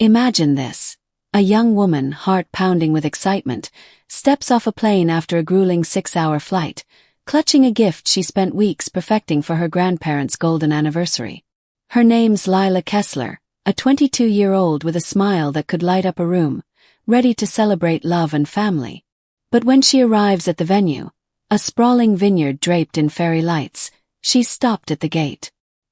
Imagine this. A young woman, heart pounding with excitement, steps off a plane after a grueling 6-hour flight, clutching a gift she spent weeks perfecting for her grandparents' golden anniversary. Her name's Lila Kessler, a 22-year-old with a smile that could light up a room, ready to celebrate love and family. But when she arrives at the venue, a sprawling vineyard draped in fairy lights, she's stopped at the gate.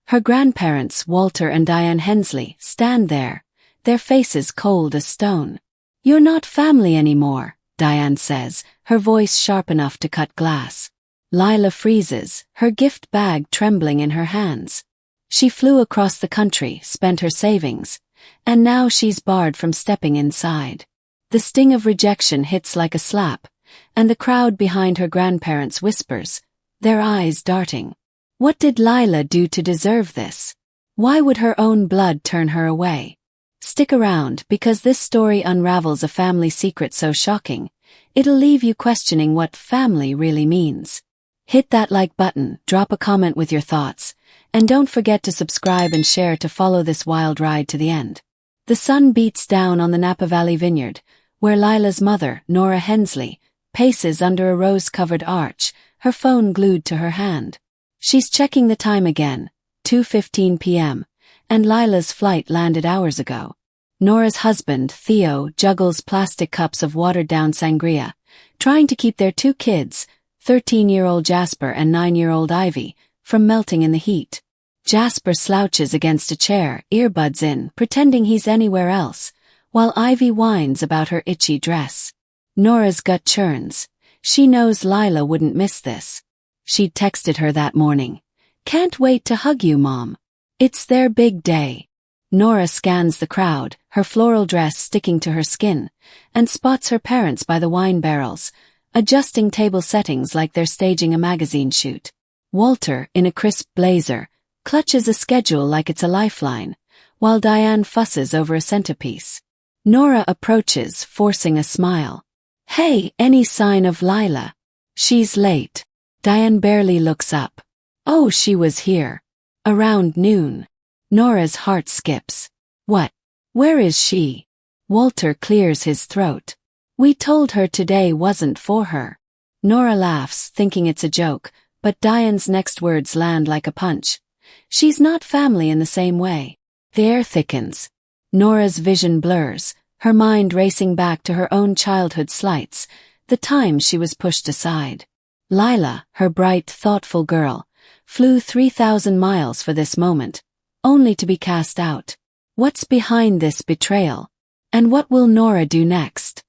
Her grandparents, Walter and Diane Hensley, stand there, their faces cold as stone. "You're not family anymore," Diane says, her voice sharp enough to cut glass. Lila freezes, her gift bag trembling in her hands. She flew across the country, spent her savings, and now she's barred from stepping inside. The sting of rejection hits like a slap, and the crowd behind her grandparents whispers, their eyes darting. What did Lila do to deserve this? Why would her own blood turn her away? Stick around, because this story unravels a family secret so shocking, it'll leave you questioning what family really means. Hit that like button, drop a comment with your thoughts, and don't forget to subscribe and share to follow this wild ride to the end. The sun beats down on the Napa Valley vineyard, where Lila's mother, Nora Hensley, paces under a rose-covered arch, her phone glued to her hand. She's checking the time again, 2:15 p.m., and Lila's flight landed hours ago. Nora's husband, Theo, juggles plastic cups of watered-down sangria, trying to keep their two kids, 13-year-old Jasper and 9-year-old Ivy, from melting in the heat. Jasper slouches against a chair, earbuds in, pretending he's anywhere else, while Ivy whines about her itchy dress. Nora's gut churns. She knows Lila wouldn't miss this. She'd texted her that morning. "Can't wait to hug you, Mom. It's their big day." Nora scans the crowd, her floral dress sticking to her skin, and spots her parents by the wine barrels, adjusting table settings like they're staging a magazine shoot. Walter, in a crisp blazer, clutches a schedule like it's a lifeline, while Diane fusses over a centerpiece. Nora approaches, forcing a smile. "Hey, any sign of Lila?" "She's late." Diane barely looks up. "Oh, she was here. Around noon." Nora's heart skips. "What? Where is she?" Walter clears his throat. "We told her today wasn't for her." Nora laughs, thinking it's a joke, but Diane's next words land like a punch. "She's not family in the same way." The air thickens. Nora's vision blurs, her mind racing back to her own childhood slights, the time she was pushed aside. Lila, her bright, thoughtful girl, flew 3,000 miles for this moment, only to be cast out. What's behind this betrayal? And what will Nora do next?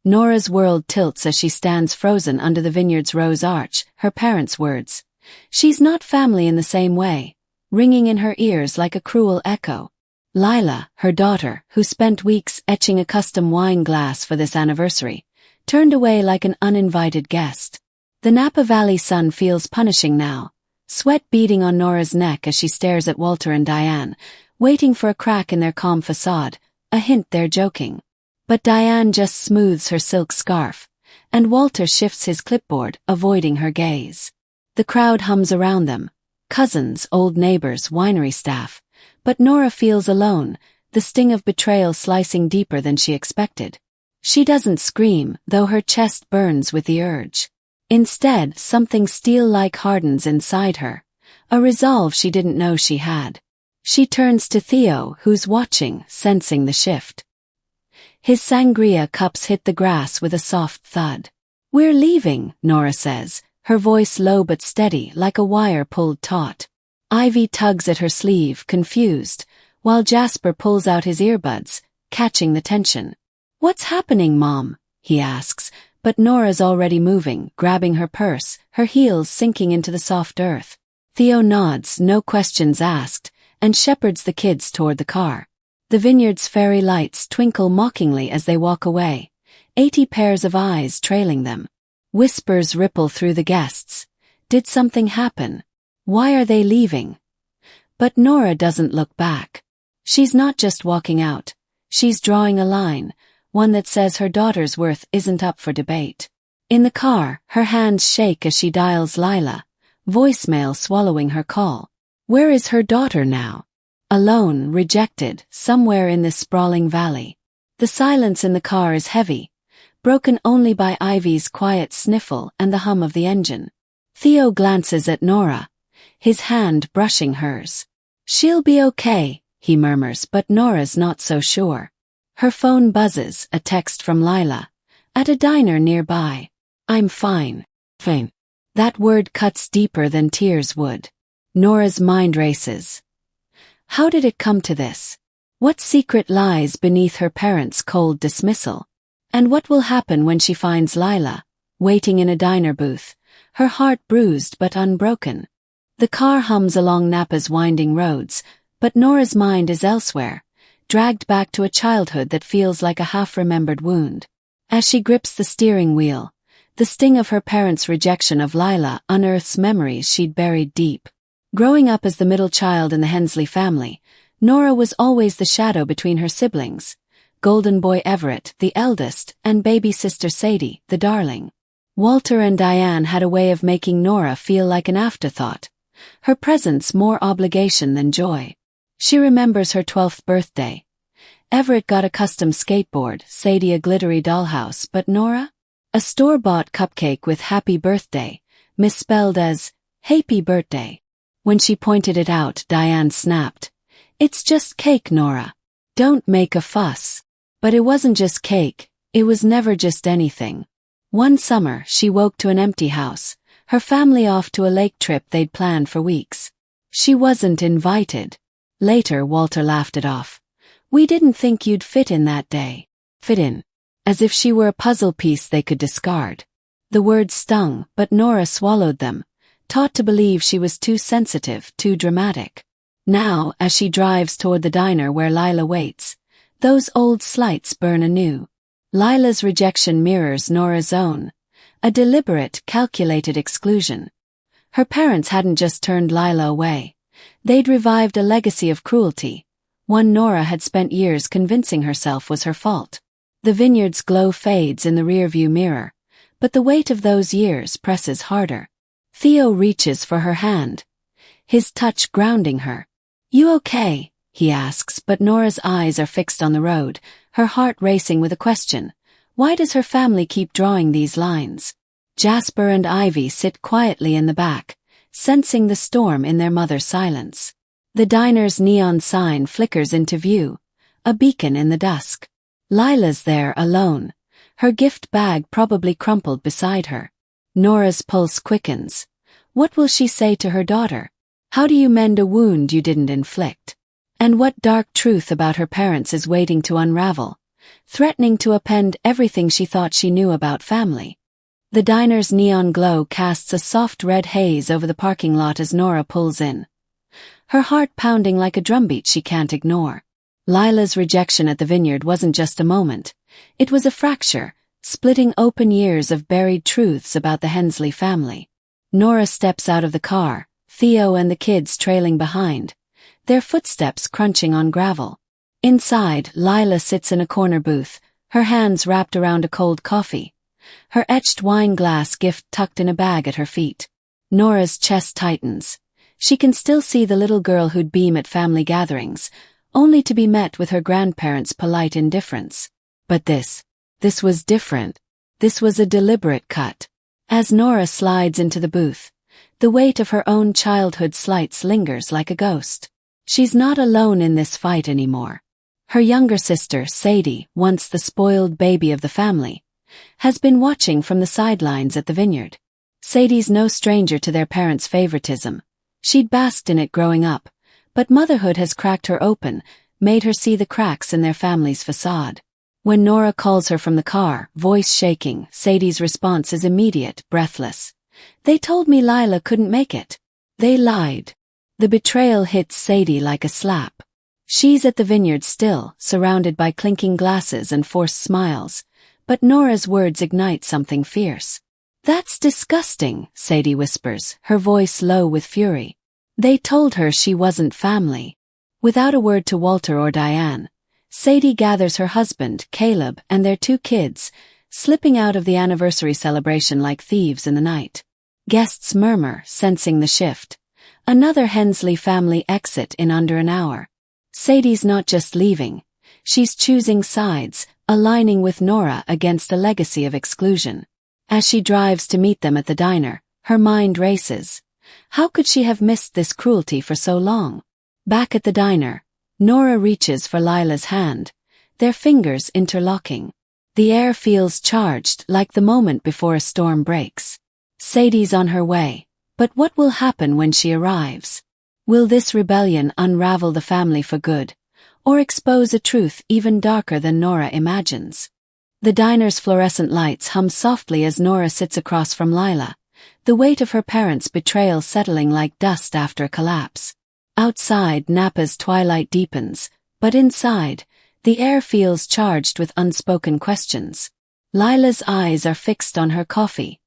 Nora's world tilts as she stands frozen under the vineyard's rose arch, her parents' words. She's not family in the same way, ringing in her ears like a cruel echo. Lila, her daughter, who spent weeks etching a custom wine glass for this anniversary, turned away like an uninvited guest. The Napa Valley sun feels punishing now, sweat beading on Nora's neck as she stares at Walter and Diane, waiting for a crack in their calm facade, a hint they're joking. But Diane just smooths her silk scarf, and Walter shifts his clipboard, avoiding her gaze. The crowd hums around them, cousins, old neighbors, winery staff, but Nora feels alone, the sting of betrayal slicing deeper than she expected. She doesn't scream, though her chest burns with the urge. Instead, something steel-like hardens inside her, a resolve she didn't know she had. She turns to Theo, who's watching, sensing the shift. His sangria cups hit the grass with a soft thud. "We're leaving," Nora says, her voice low but steady, like a wire pulled taut. Ivy tugs at her sleeve, confused, while Jasper pulls out his earbuds, catching the tension. "What's happening, Mom?" he asks, but Nora's already moving, grabbing her purse, her heels sinking into the soft earth. Theo nods, no questions asked, and shepherds the kids toward the car. The vineyard's fairy lights twinkle mockingly as they walk away, 80 pairs of eyes trailing them. Whispers ripple through the guests. Did something happen? Why are they leaving? But Nora doesn't look back. She's not just walking out. She's drawing a line, one that says her daughter's worth isn't up for debate. In the car, her hands shake as she dials Lila, voicemail swallowing her call. Where is her daughter now? Alone, rejected, somewhere in this sprawling valley. The silence in the car is heavy, broken only by Ivy's quiet sniffle and the hum of the engine. Theo glances at Nora, his hand brushing hers. "She'll be okay," he murmurs, but Nora's not so sure. Her phone buzzes, a text from Lila, at a diner nearby. "I'm fine." Fine. That word cuts deeper than tears would. Nora's mind races. How did it come to this? What secret lies beneath her parents' cold dismissal? And what will happen when she finds Lila, waiting in a diner booth, her heart bruised but unbroken? The car hums along Napa's winding roads, but Nora's mind is elsewhere, dragged back to a childhood that feels like a half-remembered wound. As she grips the steering wheel, the sting of her parents' rejection of Lila unearths memories she'd buried deep. Growing up as the middle child in the Hensley family, Nora was always the shadow between her siblings, golden boy Everett, the eldest, and baby sister Sadie, the darling. Walter and Diane had a way of making Nora feel like an afterthought, her presence more obligation than joy. She remembers her 12th birthday. Everett got a custom skateboard, Sadie a glittery dollhouse, but Nora? A store-bought cupcake with happy birthday, misspelled as happy birthday. When she pointed it out, Diane snapped. "It's just cake, Nora. Don't make a fuss." But it wasn't just cake, it was never just anything. One summer, she woke to an empty house, her family off to a lake trip they'd planned for weeks. She wasn't invited. Later, Walter laughed it off. "We didn't think you'd fit in that day." Fit in. As if she were a puzzle piece they could discard. The words stung, but Nora swallowed them, taught to believe she was too sensitive, too dramatic. Now, as she drives toward the diner where Lila waits, those old slights burn anew. Lila's rejection mirrors Nora's own, a deliberate, calculated exclusion. Her parents hadn't just turned Lila away. They'd revived a legacy of cruelty, one Nora had spent years convincing herself was her fault. The vineyard's glow fades in the rearview mirror, but the weight of those years presses harder. Theo reaches for her hand, his touch grounding her. "You okay?" he asks, but Nora's eyes are fixed on the road, her heart racing with a question. Why does her family keep drawing these lines? Jasper and Ivy sit quietly in the back, sensing the storm in their mother's silence. The diner's neon sign flickers into view, a beacon in the dusk. Lila's there alone, her gift bag probably crumpled beside her. Nora's pulse quickens. What will she say to her daughter? How do you mend a wound you didn't inflict? And what dark truth about her parents is waiting to unravel, threatening to upend everything she thought she knew about family? The diner's neon glow casts a soft red haze over the parking lot as Nora pulls in, her heart pounding like a drumbeat she can't ignore. Lila's rejection at the vineyard wasn't just a moment. It was a fracture, splitting open years of buried truths about the Hensley family. Nora steps out of the car, Theo and the kids trailing behind, their footsteps crunching on gravel. Inside, Lila sits in a corner booth, her hands wrapped around a cold coffee, her etched wine glass gift tucked in a bag at her feet. Nora's chest tightens. She can still see the little girl who'd beam at family gatherings, only to be met with her grandparents' polite indifference. But this was different. This was a deliberate cut. As Nora slides into the booth, the weight of her own childhood slights lingers like a ghost. She's not alone in this fight anymore. Her younger sister, Sadie, once the spoiled baby of the family, has been watching from the sidelines at the vineyard. Sadie's no stranger to their parents' favoritism. She'd basked in it growing up, but motherhood has cracked her open, made her see the cracks in their family's facade. When Nora calls her from the car, voice shaking, Sadie's response is immediate, breathless. "They told me Lila couldn't make it. They lied." The betrayal hits Sadie like a slap. She's at the vineyard still, surrounded by clinking glasses and forced smiles, but Nora's words ignite something fierce. "That's disgusting," Sadie whispers, her voice low with fury. They told her she wasn't family. Without a word to Walter or Diane, Sadie gathers her husband, Caleb, and their 2 kids, slipping out of the anniversary celebration like thieves in the night. Guests murmur, sensing the shift. Another Hensley family exit in under an hour. Sadie's not just leaving. She's choosing sides, aligning with Nora against a legacy of exclusion. As she drives to meet them at the diner, her mind races. How could she have missed this cruelty for so long? Back at the diner, Nora reaches for Lila's hand, their fingers interlocking. The air feels charged like the moment before a storm breaks. Sadie's on her way, but what will happen when she arrives? Will this rebellion unravel the family for good, or expose a truth even darker than Nora imagines? The diner's fluorescent lights hum softly as Nora sits across from Lila, the weight of her parents' betrayal settling like dust after a collapse. Outside, Napa's twilight deepens, but inside, the air feels charged with unspoken questions. Lila's eyes are fixed on her coffee,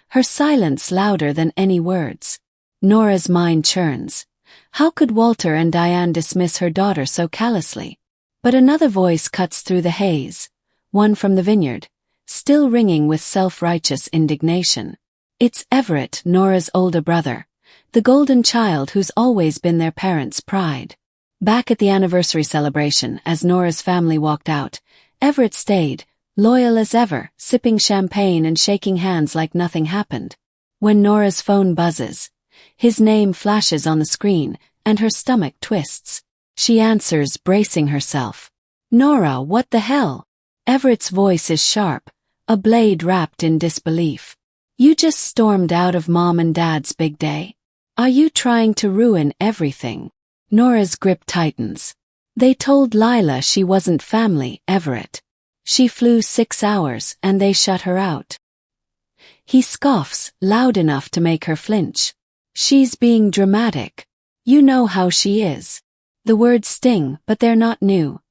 her silence louder than any words. Nora's mind churns. How could Walter and Diane dismiss her daughter so callously? But another voice cuts through the haze, one from the vineyard, still ringing with self-righteous indignation. It's Everett, Nora's older brother, the golden child who's always been their parents' pride. Back at the anniversary celebration, as Nora's family walked out, Everett stayed, loyal as ever, sipping champagne and shaking hands like nothing happened. When Nora's phone buzzes, his name flashes on the screen, and her stomach twists. She answers, bracing herself. "Nora, what the hell?" Everett's voice is sharp, a blade wrapped in disbelief. "You just stormed out of Mom and Dad's big day? Are you trying to ruin everything?" Nora's grip tightens. "They told Lila she wasn't family, Everett. She flew 6 hours and they shut her out." He scoffs, loud enough to make her flinch. "She's being dramatic. You know how she is." The words sting, but they're not new.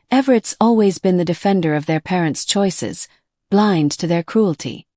Everett's always been the defender of their parents' choices, blind to their cruelty.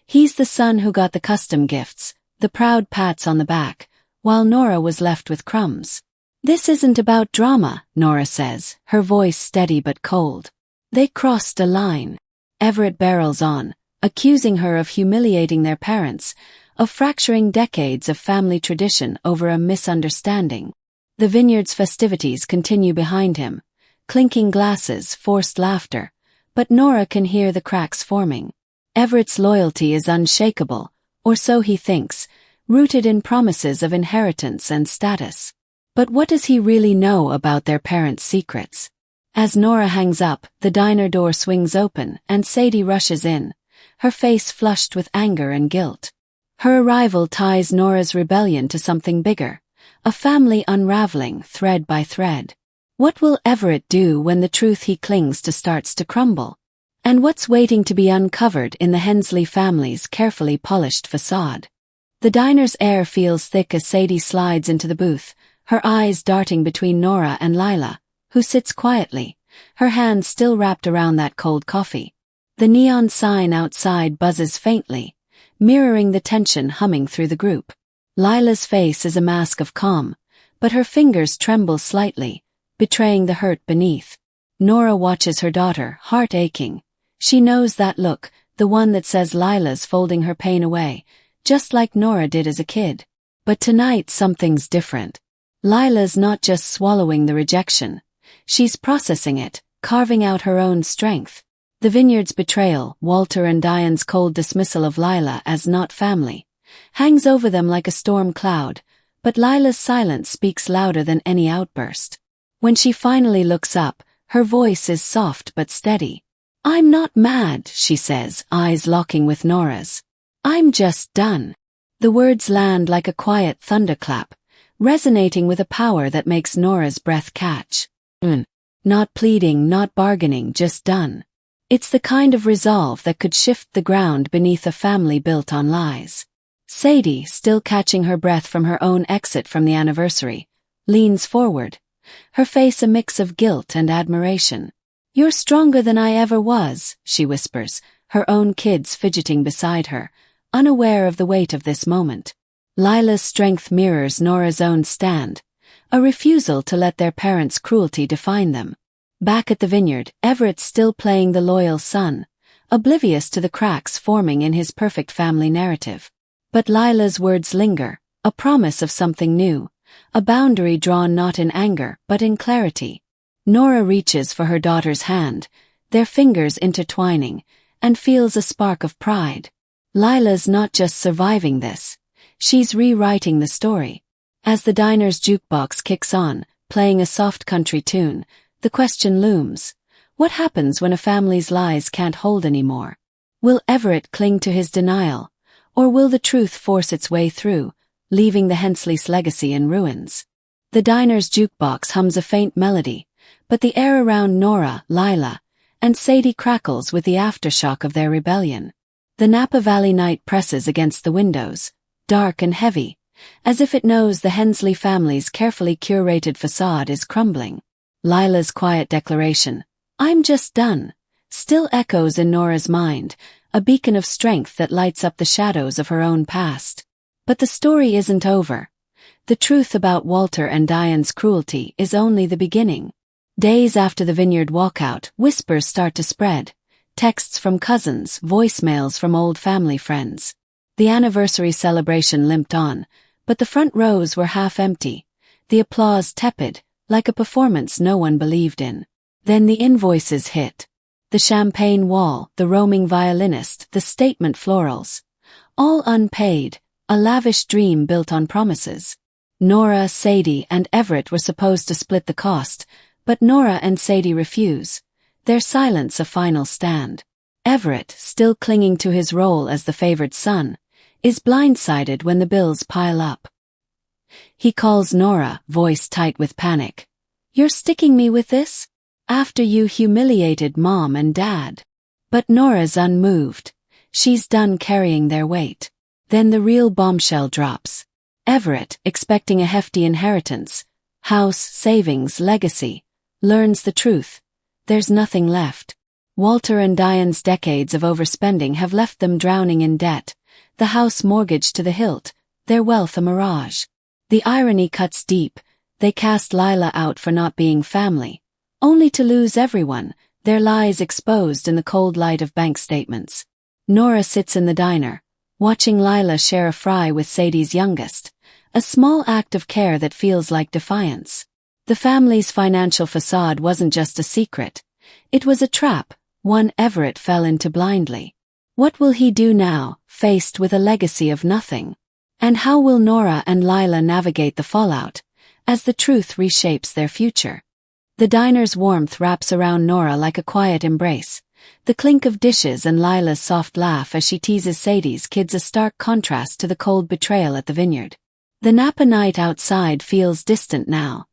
He's the son who got the custom gifts, the proud pats on the back, while Nora was left with crumbs. "This isn't about drama," Nora says, her voice steady but cold. "They crossed a line." Everett barrels on, accusing her of humiliating their parents, of fracturing decades of family tradition over a misunderstanding. The vineyard's festivities continue behind him, clinking glasses, forced laughter, but Nora can hear the cracks forming. Everett's loyalty is unshakable, or so he thinks, rooted in promises of inheritance and status. But what does he really know about their parents' secrets? As Nora hangs up, the diner door swings open and Sadie rushes in, her face flushed with anger and guilt. Her arrival ties Nora's rebellion to something bigger, a family unraveling thread by thread. What will Everett do when the truth he clings to starts to crumble? And what's waiting to be uncovered in the Hensley family's carefully polished facade? The diner's air feels thick as Sadie slides into the booth, her eyes darting between Nora and Lila, who sits quietly, her hands still wrapped around that cold coffee. The neon sign outside buzzes faintly, mirroring the tension humming through the group. Lila's face is a mask of calm, but her fingers tremble slightly, betraying the hurt beneath. Nora watches her daughter, heart aching. She knows that look, the one that says Lila's folding her pain away, just like Nora did as a kid. But tonight something's different. Lila's not just swallowing the rejection. She's processing it, carving out her own strength. The vineyard's betrayal, Walter and Diane's cold dismissal of Lila as not family, hangs over them like a storm cloud, but Lila's silence speaks louder than any outburst. When she finally looks up, her voice is soft but steady. "I'm not mad," she says, eyes locking with Nora's. "I'm just done." The words land like a quiet thunderclap, resonating with a power that makes Nora's breath catch. Not pleading, not bargaining, just done. It's the kind of resolve that could shift the ground beneath a family built on lies. Sadie, still catching her breath from her own exit from the anniversary, leans forward, her face a mix of guilt and admiration. "You're stronger than I ever was," she whispers, her own kids fidgeting beside her, unaware of the weight of this moment. Lila's strength mirrors Nora's own stand, a refusal to let their parents' cruelty define them. Back at the vineyard, Everett's still playing the loyal son, oblivious to the cracks forming in his perfect family narrative. But Lila's words linger, a promise of something new, a boundary drawn not in anger but in clarity. Nora reaches for her daughter's hand, their fingers intertwining, and feels a spark of pride. Lila's not just surviving this, she's rewriting the story. As the diner's jukebox kicks on, playing a soft country tune, the question looms: what happens when a family's lies can't hold anymore? Will Everett cling to his denial, or will the truth force its way through, leaving the Hensleys' legacy in ruins? The diner's jukebox hums a faint melody, but the air around Nora, Lila, and Sadie crackles with the aftershock of their rebellion. The Napa Valley night presses against the windows, dark and heavy, as if it knows the Hensley family's carefully curated facade is crumbling. Lila's quiet declaration, "I'm just done," still echoes in Nora's mind, a beacon of strength that lights up the shadows of her own past. But the story isn't over. The truth about Walter and Diane's cruelty is only the beginning. Days after the vineyard walkout, whispers start to spread. Texts from cousins, voicemails from old family friends. The anniversary celebration limped on, but the front rows were half empty, the applause tepid, like a performance no one believed in. Then the invoices hit. The champagne wall, the roaming violinist, the statement florals. All unpaid, a lavish dream built on promises. Nora, Sadie, and Everett were supposed to split the cost, but Nora and Sadie refuse, their silence a final stand. Everett, still clinging to his role as the favored son, is blindsided when the bills pile up. He calls Nora, voice tight with panic. "You're sticking me with this? After you humiliated Mom and Dad." But Nora's unmoved. She's done carrying their weight. Then the real bombshell drops. Everett, expecting a hefty inheritance, house, savings, legacy, learns the truth. There's nothing left. Walter and Diane's decades of overspending have left them drowning in debt, the house mortgaged to the hilt, their wealth a mirage. The irony cuts deep. They cast Lila out for not being family, only to lose everyone, their lies exposed in the cold light of bank statements. Nora sits in the diner, watching Lila share a fry with Sadie's youngest, a small act of care that feels like defiance. The family's financial facade wasn't just a secret. It was a trap, one Everett fell into blindly. What will he do now, faced with a legacy of nothing? And how will Nora and Lila navigate the fallout, as the truth reshapes their future? The diner's warmth wraps around Nora like a quiet embrace, the clink of dishes and Lila's soft laugh as she teases Sadie's kids a stark contrast to the cold betrayal at the vineyard. The Napa night outside feels distant now,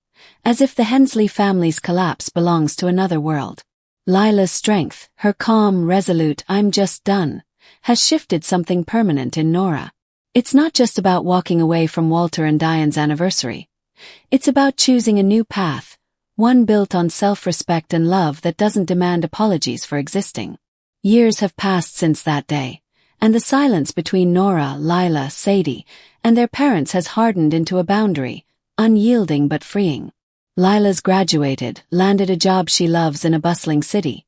as if the Hensley family's collapse belongs to another world. Lila's strength, her calm, resolute "I'm just done," has shifted something permanent in Nora. It's not just about walking away from Walter and Diane's anniversary. It's about choosing a new path, one built on self-respect and love that doesn't demand apologies for existing. Years have passed since that day, and the silence between Nora, Lila, Sadie, and their parents has hardened into a boundary, unyielding but freeing. Lila's graduated, landed a job she loves in a bustling city.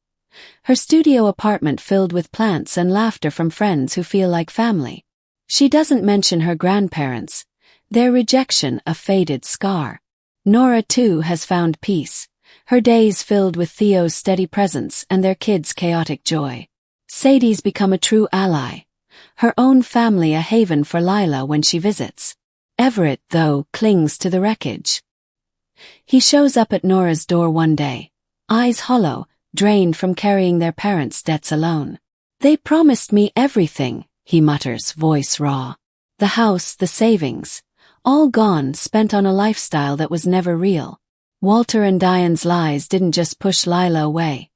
Her studio apartment filled with plants and laughter from friends who feel like family. She doesn't mention her grandparents, their rejection a faded scar. Nora, too, has found peace, her days filled with Theo's steady presence and their kids' chaotic joy. Sadie's become a true ally, her own family a haven for Lila when she visits. Everett, though, clings to the wreckage. He shows up at Nora's door one day, eyes hollow, drained from carrying their parents' debts alone. "They promised me everything," he mutters, voice raw. The house, the savings, all gone, spent on a lifestyle that was never real. Walter and Diane's lies didn't just push Lila away.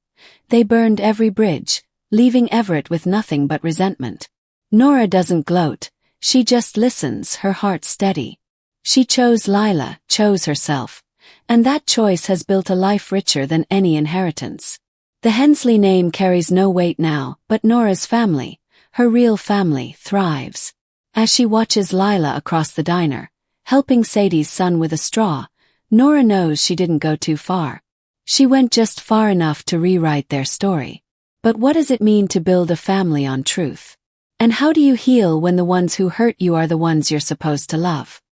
They burned every bridge, leaving Everett with nothing but resentment. Nora doesn't gloat, she just listens, her heart steady. She chose Lila, chose herself, and that choice has built a life richer than any inheritance. The Hensley name carries no weight now, but Nora's family, her real family, thrives. As she watches Lila across the diner, helping Sadie's son with a straw, Nora knows she didn't go too far. She went just far enough to rewrite their story. But what does it mean to build a family on truth? And how do you heal when the ones who hurt you are the ones you're supposed to love?